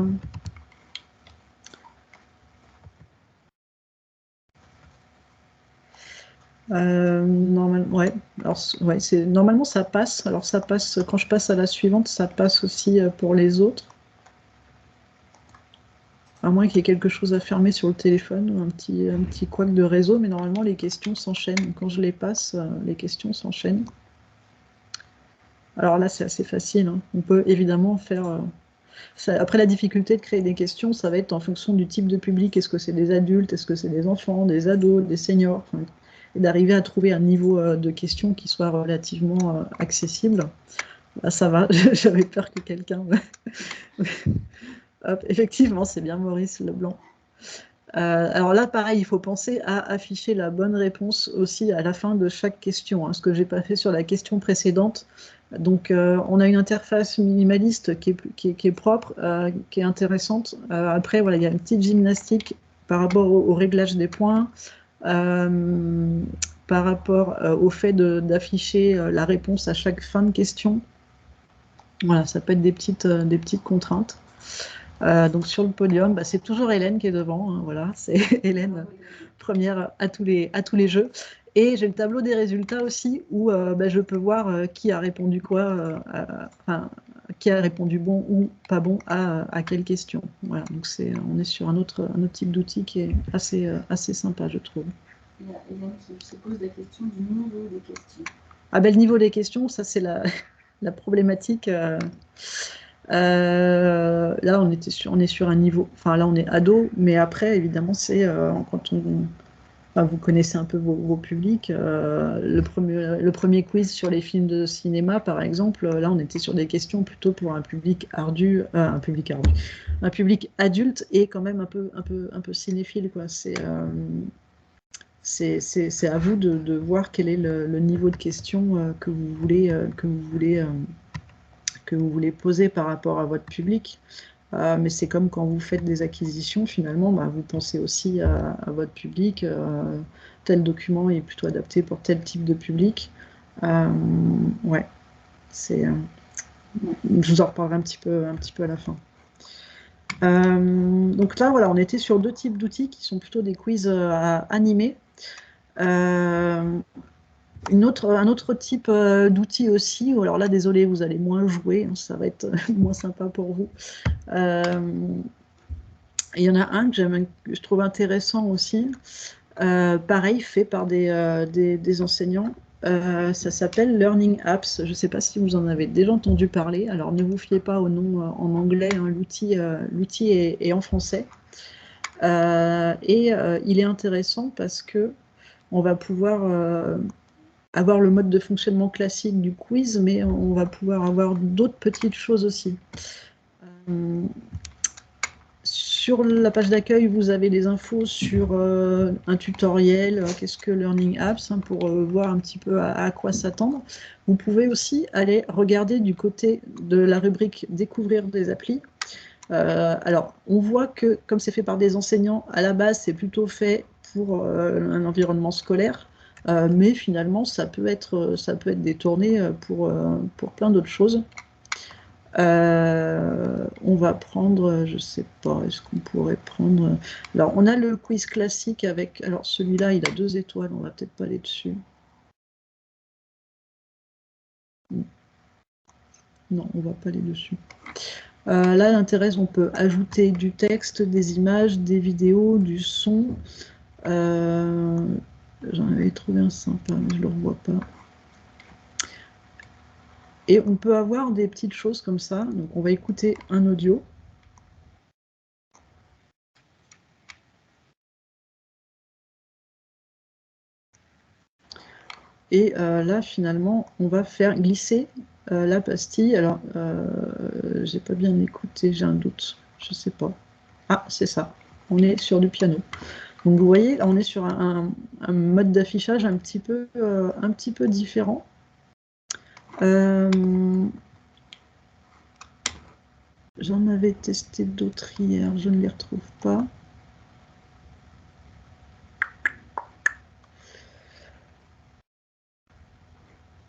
Normalement, ouais. Alors, ouais, normalement ça passe. Alors ça passe quand je passe à la suivante, ça passe aussi pour les autres. À moins qu'il y ait quelque chose à fermer sur le téléphone ou un petit couac de réseau, mais normalement les questions s'enchaînent. Quand je les passe, les questions s'enchaînent. Alors là, c'est assez facile. Hein. On peut évidemment faire... Après, la difficulté de créer des questions, ça va être en fonction du type de public. Est-ce que c'est des adultes? Est-ce que c'est des enfants, des ados, des seniors? Et d'arriver à trouver un niveau de questions qui soit relativement accessible. Là, ça va. J'avais peur que quelqu'un... Hop, effectivement, c'est bien Maurice Leblanc. Alors là, pareil, il faut penser à afficher la bonne réponse aussi à la fin de chaque question, hein, ce que je n'ai pas fait sur la question précédente. Donc, on a une interface minimaliste qui est propre, qui est intéressante. Après, voilà, il y a une petite gymnastique par rapport au réglage des points, par rapport au fait d'afficher la réponse à chaque fin de question. Voilà, ça peut être des petites contraintes. Donc sur le podium, c'est toujours Hélène qui est devant. Hein, voilà, c'est Hélène première à tous les jeux. Et j'ai le tableau des résultats aussi où je peux voir qui a répondu quoi, qui a répondu bon ou pas bon à quelle question. Voilà, donc on est sur un autre type d'outil qui est assez sympa, je trouve. Il y a Hélène qui se pose la question du niveau des questions. Ah ben le niveau des questions, ça c'est la problématique. Là, on est sur un niveau, enfin là, on est ado, mais après, évidemment, c'est quand vous connaissez un peu vos publics. Le premier quiz sur les films de cinéma, par exemple, là, on était sur des questions plutôt pour un public ardu, un public adulte et quand même un peu cinéphile, quoi. C'est à vous de voir quel est le niveau de questions que vous voulez poser par rapport à votre public. Mais c'est comme quand vous faites des acquisitions, finalement, bah, vous pensez aussi à votre public. Tel document est plutôt adapté pour tel type de public. Ouais, c'est... je vous en reparlerai un petit peu à la fin. Donc là, voilà, on était sur 2 types d'outils qui sont plutôt des quiz animés. Un autre type d'outils aussi, alors là, désolé, vous allez moins jouer, hein, ça va être moins sympa pour vous. Il y en a un que je trouve intéressant aussi, pareil, fait par des enseignants. Ça s'appelle Learning Apps. Je ne sais pas si vous en avez déjà entendu parler. Alors ne vous fiez pas au nom en anglais, hein, l'outil est en français. Il est intéressant parce que on va pouvoir avoir le mode de fonctionnement classique du quiz, mais on va pouvoir avoir d'autres petites choses aussi. Sur la page d'accueil, vous avez des infos sur un tutoriel, qu'est-ce que Learning Apps, hein, pour voir un petit peu à quoi s'attendre. Vous pouvez aussi aller regarder du côté de la rubrique Découvrir des applis. Alors, on voit que, comme c'est fait par des enseignants, à la base, c'est plutôt fait pour un environnement scolaire, mais finalement, ça peut être détourné pour plein d'autres choses. On va prendre, je sais pas, est-ce qu'on pourrait prendre... Alors, on a le quiz classique avec... Alors, celui-là, il a 2 étoiles, on va peut-être pas aller dessus. Non, on va pas aller dessus. Là, l'intérêt, on peut ajouter du texte, des images, des vidéos, du son. J'en avais trouvé un sympa, mais je ne le revois pas. Et on peut avoir des petites choses comme ça. Donc, on va écouter un audio. Et là, finalement, on va faire glisser la pastille. Alors, j'ai pas bien écouté, j'ai un doute. Je sais pas. Ah, c'est ça. On est sur du piano. Donc, vous voyez, là, on est sur un mode d'affichage un petit peu différent. J'en avais testé d'autres hier, je ne les retrouve pas.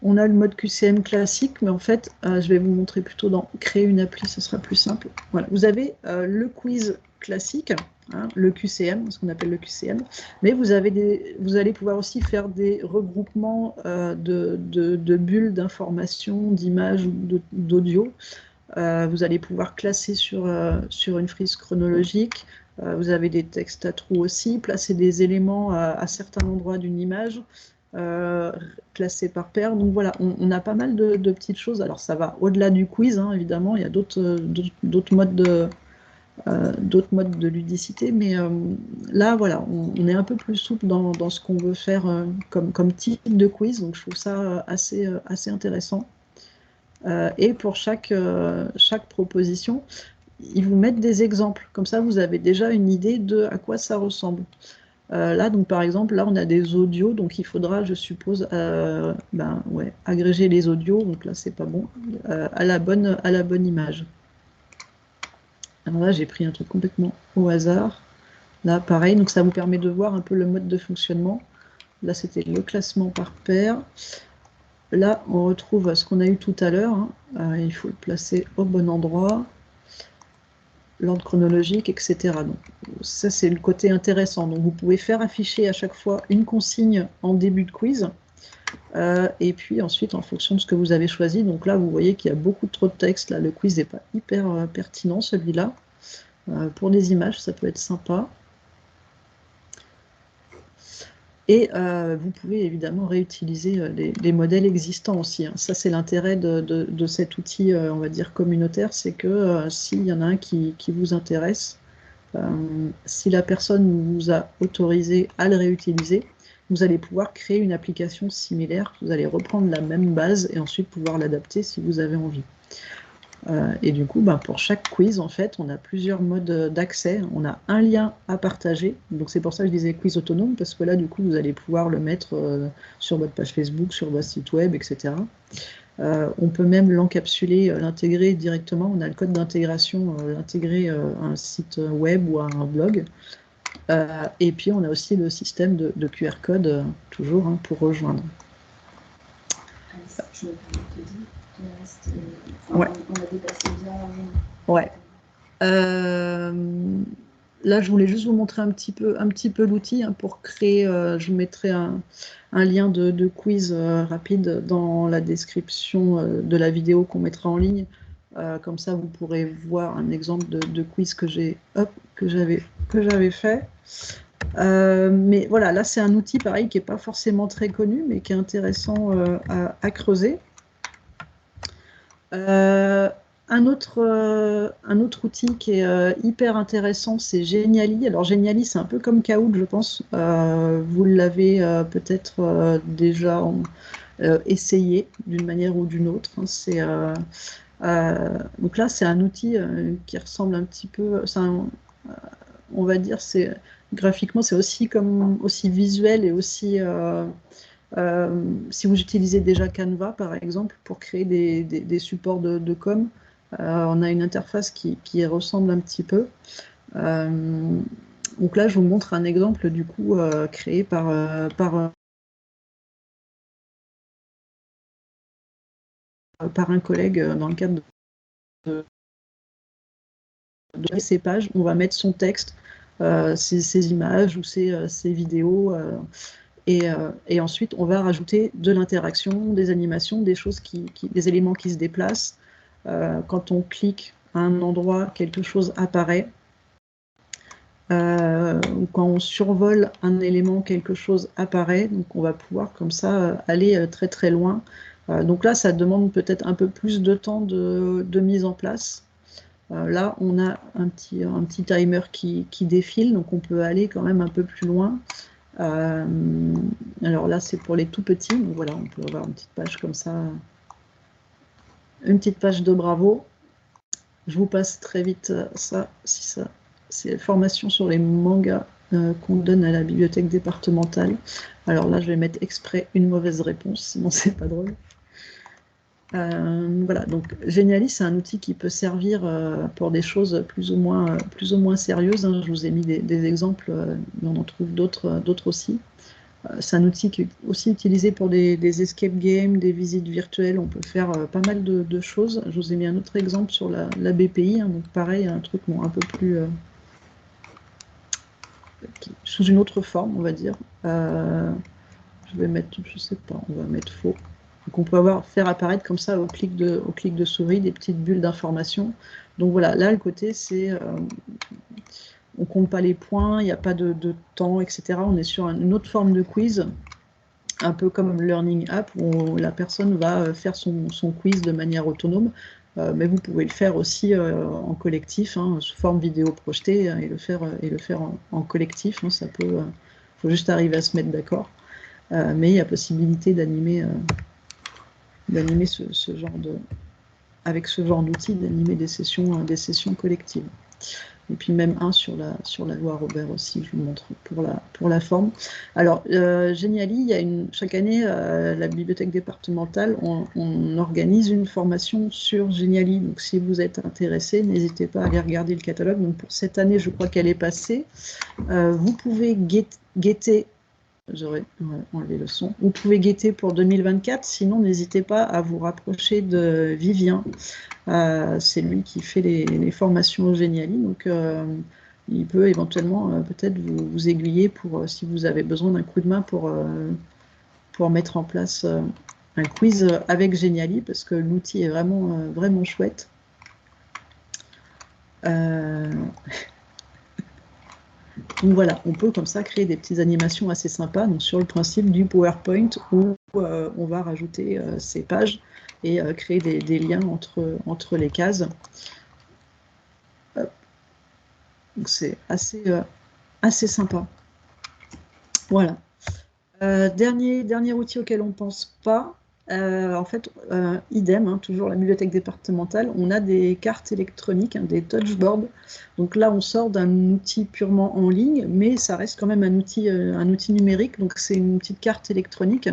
On a le mode QCM classique, mais en fait, je vais vous montrer plutôt dans créer une appli, ce sera plus simple. Voilà, vous avez le quiz classique, hein, le QCM, ce qu'on appelle le QCM, mais vous allez pouvoir aussi faire des regroupements de bulles d'informations, d'images, d'audio. Vous allez pouvoir classer sur une frise chronologique. Vous avez des textes à trous aussi, placer des éléments à certains endroits d'une image. Classé par paire. Donc voilà, on a pas mal de petites choses. Alors ça va au-delà du quiz, hein, évidemment, il y a d'autres modes de ludicité, mais là voilà, on est un peu plus souple dans ce qu'on veut faire comme type de quiz, donc je trouve ça assez intéressant. Et pour chaque proposition, ils vous mettent des exemples, comme ça vous avez déjà une idée de à quoi ça ressemble. Là, donc par exemple, là on a des audios, donc il faudra, je suppose, agréger les audios, donc là c'est pas bon, à la bonne image. Alors là j'ai pris un truc complètement au hasard. Là pareil, donc ça vous permet de voir un peu le mode de fonctionnement. Là c'était le classement par paire. Là on retrouve ce qu'on a eu tout à l'heure, hein. Il faut le placer au bon endroit. L'ordre chronologique, etc. Donc, ça, c'est le côté intéressant. Donc, vous pouvez faire afficher à chaque fois une consigne en début de quiz. Et puis ensuite, en fonction de ce que vous avez choisi. Donc là, vous voyez qu'il y a beaucoup trop de texte. Là, le quiz n'est pas hyper pertinent, celui-là. Pour des images, ça peut être sympa. Et vous pouvez évidemment réutiliser les modèles existants aussi, hein. Ça, c'est l'intérêt de cet outil, on va dire, communautaire, c'est que s'il y en a un qui vous intéresse, si la personne vous a autorisé à le réutiliser, vous allez pouvoir créer une application similaire, vous allez reprendre la même base et ensuite pouvoir l'adapter si vous avez envie. Et du coup, pour chaque quiz, en fait, on a plusieurs modes d'accès. On a un lien à partager. Donc, c'est pour ça que je disais quiz autonome, parce que là, du coup, vous allez pouvoir le mettre sur votre page Facebook, sur votre site web, etc. On peut même l'encapsuler, l'intégrer directement. On a le code d'intégration, l'intégrer à un site web ou à un blog. Et puis, on a aussi le système de QR code, toujours, hein, pour rejoindre. Je me permets de te dire, il reste, Ouais. on a dépassé bien largement. Ouais. Là, je voulais juste vous montrer un petit peu l'outil, hein, pour créer. Je vous mettrai un lien de quiz rapide dans la description de la vidéo qu'on mettra en ligne. Comme ça, vous pourrez voir un exemple de quiz que j'avais fait. Mais voilà, là, c'est un outil pareil qui n'est pas forcément très connu, mais qui est intéressant à creuser. Un autre outil qui est hyper intéressant, c'est Genially. Alors Genially, c'est un peu comme Kahoot, je pense. Vous l'avez peut-être déjà essayé d'une manière ou d'une autre, hein. Donc là, c'est un outil qui ressemble un petit peu, on va dire, graphiquement, c'est aussi visuel et aussi. Si vous utilisez déjà Canva, par exemple, pour créer des supports de com, on a une interface qui ressemble un petit peu. Donc là, je vous montre un exemple du coup créé par un collègue dans le cadre de ces pages. On va mettre son texte, ses images ou ses vidéos. Et ensuite, on va rajouter de l'interaction, des animations, des éléments qui se déplacent. Quand on clique à un endroit, quelque chose apparaît. Ou quand on survole un élément, quelque chose apparaît. Donc, on va pouvoir comme ça aller très très loin. Donc là, ça demande peut-être un peu plus de temps de mise en place. Là, on a un petit timer qui défile, donc on peut aller quand même un peu plus loin. Alors là, c'est pour les tout petits. Donc voilà, on peut avoir une petite page comme ça, une petite page de Bravo. Je vous passe très vite ça. C'est la formation sur les mangas qu'on donne à la bibliothèque départementale. Alors là, je vais mettre exprès une mauvaise réponse, sinon c'est pas drôle. Voilà, donc Genially, c'est un outil qui peut servir pour des choses plus ou moins sérieuses, hein. Je vous ai mis des exemples, mais on en trouve d'autres aussi. C'est un outil qui est aussi utilisé pour des escape games, des visites virtuelles. On peut faire pas mal de choses. Je vous ai mis un autre exemple sur la BPI, hein, donc pareil, un truc un peu plus sous une autre forme, on va dire. Je vais mettre, je sais pas, on va mettre faux. Donc on peut faire apparaître comme ça au clic de souris des petites bulles d'information. Donc voilà, là le côté c'est on compte pas les points, il n'y a pas de temps, etc. On est sur une autre forme de quiz, un peu comme Learning App, où la personne va faire son quiz de manière autonome. Mais vous pouvez le faire aussi en collectif, hein, sous forme vidéo projetée, et le faire en collectif. Hein, ça peut, faut juste arriver à se mettre d'accord. Mais il y a possibilité d'animer avec ce genre d'outils, d'animer des sessions collectives. Et puis même un sur la loi Robert aussi, je vous montre pour la forme. Alors, Genially, chaque année, la bibliothèque départementale, on organise une formation sur Genially. Donc, si vous êtes intéressé, n'hésitez pas à aller regarder le catalogue. Donc, pour cette année, je crois qu'elle est passée. Vous pouvez guetter. J'aurais enlevé le son. Vous pouvez guetter pour 2024, sinon n'hésitez pas à vous rapprocher de Vivien. C'est lui qui fait les formations Genially, donc il peut éventuellement peut-être vous aiguiller pour si vous avez besoin d'un coup de main pour mettre en place un quiz avec Genially, parce que l'outil est vraiment chouette. Donc voilà, on peut comme ça créer des petites animations assez sympas, donc sur le principe du PowerPoint où on va rajouter ces pages et créer des liens entre les cases. Donc c'est assez sympa. Voilà. Dernier outil auquel on ne pense pas, en fait, idem, hein, toujours la bibliothèque départementale, on a des cartes électroniques, hein, des touchboards. Donc là, on sort d'un outil purement en ligne, mais ça reste quand même un outil numérique. Donc c'est une petite carte électronique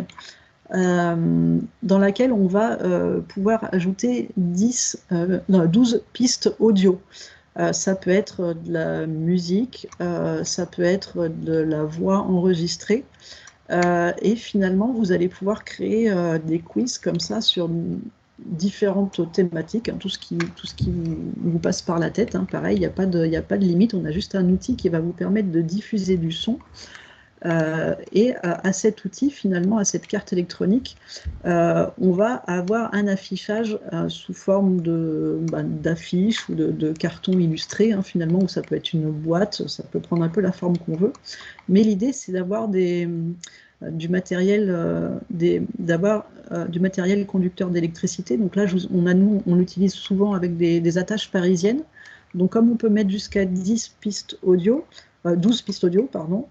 dans laquelle on va pouvoir ajouter 12 pistes audio. Ça peut être de la musique, ça peut être de la voix enregistrée. Et finalement, vous allez pouvoir créer des quiz comme ça sur différentes thématiques, hein, tout ce qui vous passe par la tête. Hein. Pareil, il n'y a pas de limite, on a juste un outil qui va vous permettre de diffuser du son. Et à cet outil, finalement, à cette carte électronique, on va avoir un affichage sous forme d'affiches ou de cartons illustrés, hein, finalement, où ça peut être une boîte, ça peut prendre un peu la forme qu'on veut. Mais l'idée, c'est d'avoir du matériel, du matériel conducteur d'électricité. Donc là, on l'utilise souvent avec des attaches parisiennes. Donc comme on peut mettre jusqu'à 12 pistes audio, pardon,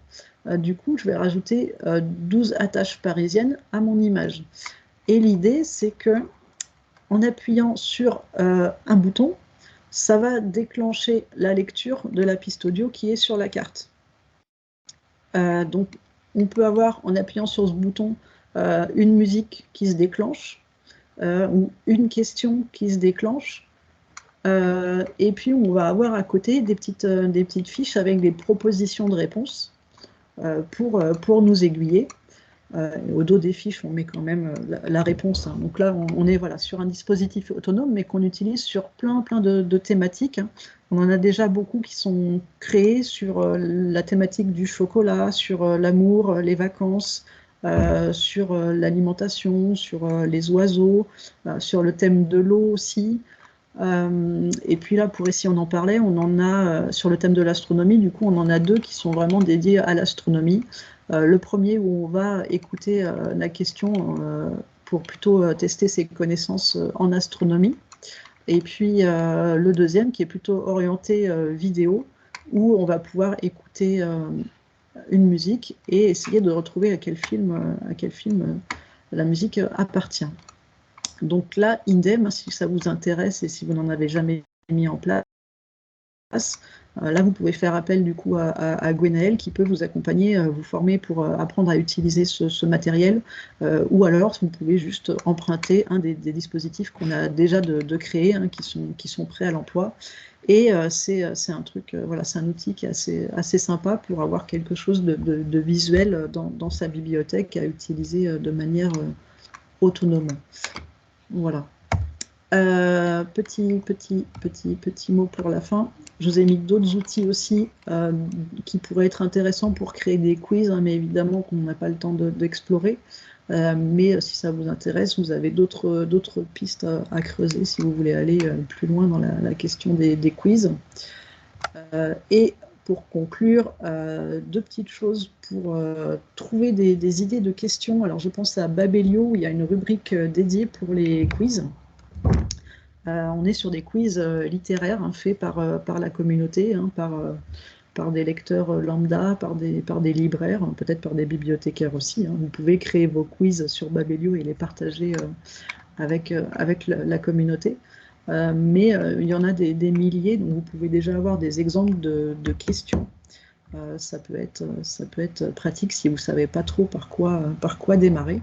du coup, je vais rajouter 12 attaches parisiennes à mon image. Et l'idée, c'est que en appuyant sur un bouton, ça va déclencher la lecture de la piste audio qui est sur la carte. Donc, on peut avoir, en appuyant sur ce bouton, une musique qui se déclenche, ou une question qui se déclenche, et puis on va avoir à côté des petites fiches avec des propositions de réponses pour nous aiguiller. Au dos des fiches, on met quand même la réponse. Hein. Donc là, on est voilà, sur un dispositif autonome, mais qu'on utilise sur plein de thématiques. Hein. On en a déjà beaucoup qui sont créés sur la thématique du chocolat, sur l'amour, les vacances, sur l'alimentation, sur les oiseaux, sur le thème de l'eau aussi. Et puis là, pour ici, on en parlait, on en a sur le thème de l'astronomie, du coup, on en a 2 qui sont vraiment dédiés à l'astronomie. Le premier où on va écouter la question pour plutôt tester ses connaissances en astronomie. Et puis le deuxième qui est plutôt orienté vidéo, où on va pouvoir écouter une musique et essayer de retrouver à quel film la musique appartient. Donc là, idem, si ça vous intéresse et si vous n'en avez jamais mis en place, là, vous pouvez faire appel du coup à Gwenaëlle qui peut vous accompagner, vous former pour apprendre à utiliser ce matériel, ou alors vous pouvez juste emprunter un des dispositifs qu'on a déjà de créer, hein, qui sont prêts à l'emploi. Et c'est un truc, voilà, c'est un outil qui est assez sympa pour avoir quelque chose de visuel dans sa bibliothèque à utiliser de manière autonome. Voilà. Petit mot pour la fin. Je vous ai mis d'autres outils aussi qui pourraient être intéressants pour créer des quiz, hein, mais évidemment qu'on n'a pas le temps d'explorer. Mais si ça vous intéresse, vous avez d'autres pistes à creuser si vous voulez aller plus loin dans la question des quiz. Et pour conclure, 2 petites choses pour trouver des idées de questions. Alors je pense à Babelio, où il y a une rubrique dédiée pour les quiz. On est sur des quiz littéraires, hein, faits par la communauté, hein, par des lecteurs lambda, par des libraires, hein, peut-être par des bibliothécaires aussi. Hein. Vous pouvez créer vos quiz sur Babelio et les partager avec la communauté. Mais il y en a des milliers, donc vous pouvez déjà avoir des exemples de questions. Ça peut être pratique si vous ne savez pas trop par quoi démarrer.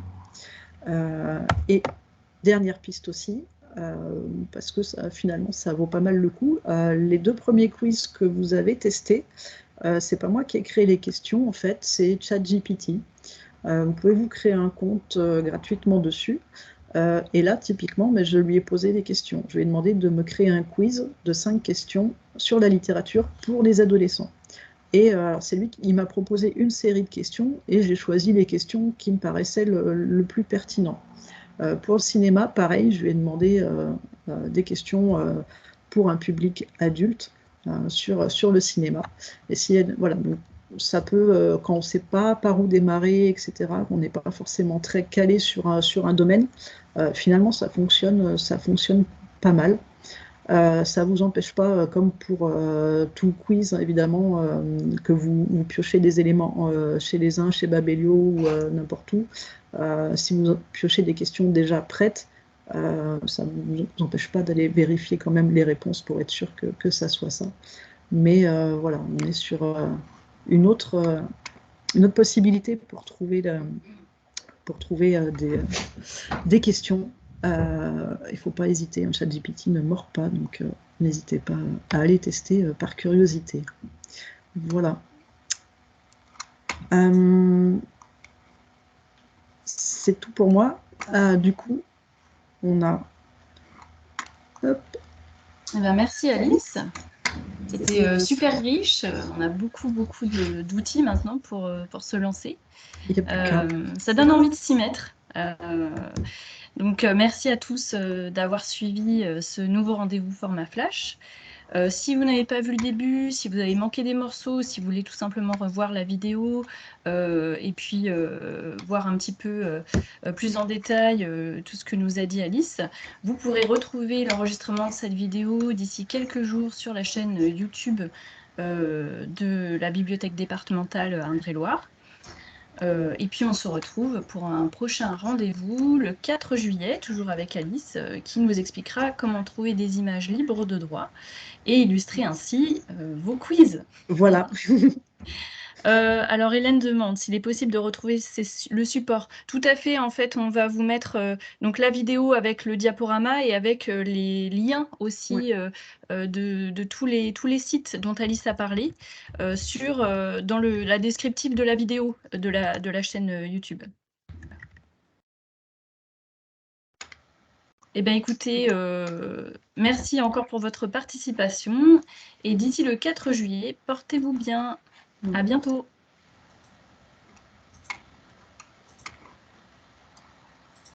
Et dernière piste aussi, parce que finalement ça vaut pas mal le coup. Les 2 premiers quiz que vous avez testés, c'est pas moi qui ai créé les questions en fait, c'est ChatGPT. Vous pouvez vous créer un compte gratuitement dessus. Et là, typiquement, mais je lui ai posé des questions. Je lui ai demandé de me créer un quiz de 5 questions sur la littérature pour les adolescents. Et c'est lui qui m'a proposé une série de questions et j'ai choisi les questions qui me paraissaient le plus pertinent. Pour le cinéma, pareil, je lui ai demandé des questions pour un public adulte sur le cinéma. Et voilà, donc, ça peut, quand on ne sait pas par où démarrer, etc., qu'on n'est pas forcément très calé sur un domaine, finalement, ça fonctionne pas mal. Ça ne vous empêche pas, comme pour tout quiz, évidemment, que vous piochez des éléments chez les uns, chez Babelio ou n'importe où. Si vous piochez des questions déjà prêtes, ça ne vous empêche pas d'aller vérifier quand même les réponses pour être sûr que ça soit ça. Mais voilà, on est sur une autre possibilité pour trouver pour trouver des questions. Il ne faut pas hésiter, un ChatGPT ne mord pas, donc n'hésitez pas à aller tester par curiosité. Voilà. C'est tout pour moi. Du coup, on a... Hop. Eh ben, merci Alice. C'était super riche. On a beaucoup d'outils maintenant pour se lancer. Ça donne envie de s'y mettre. Donc, merci à tous d'avoir suivi ce nouveau rendez-vous format flash. Si vous n'avez pas vu le début, si vous avez manqué des morceaux, si vous voulez tout simplement revoir la vidéo et puis voir un petit peu plus en détail tout ce que nous a dit Alice, vous pourrez retrouver l'enregistrement de cette vidéo d'ici quelques jours sur la chaîne YouTube de la bibliothèque départementale Indre-et-Loire. Et puis on se retrouve pour un prochain rendez-vous le 4 juillet, toujours avec Alice, qui nous expliquera comment trouver des images libres de droit et illustrer ainsi vos quiz. Voilà. Alors Hélène demande s'il est possible de retrouver le support. Tout à fait, en fait, on va vous mettre donc la vidéo avec le diaporama et avec les liens aussi de tous les sites dont Alice a parlé dans la descriptive de la vidéo de la chaîne YouTube. Eh bien, écoutez, merci encore pour votre participation et d'ici le 4 juillet, portez-vous bien. À bientôt.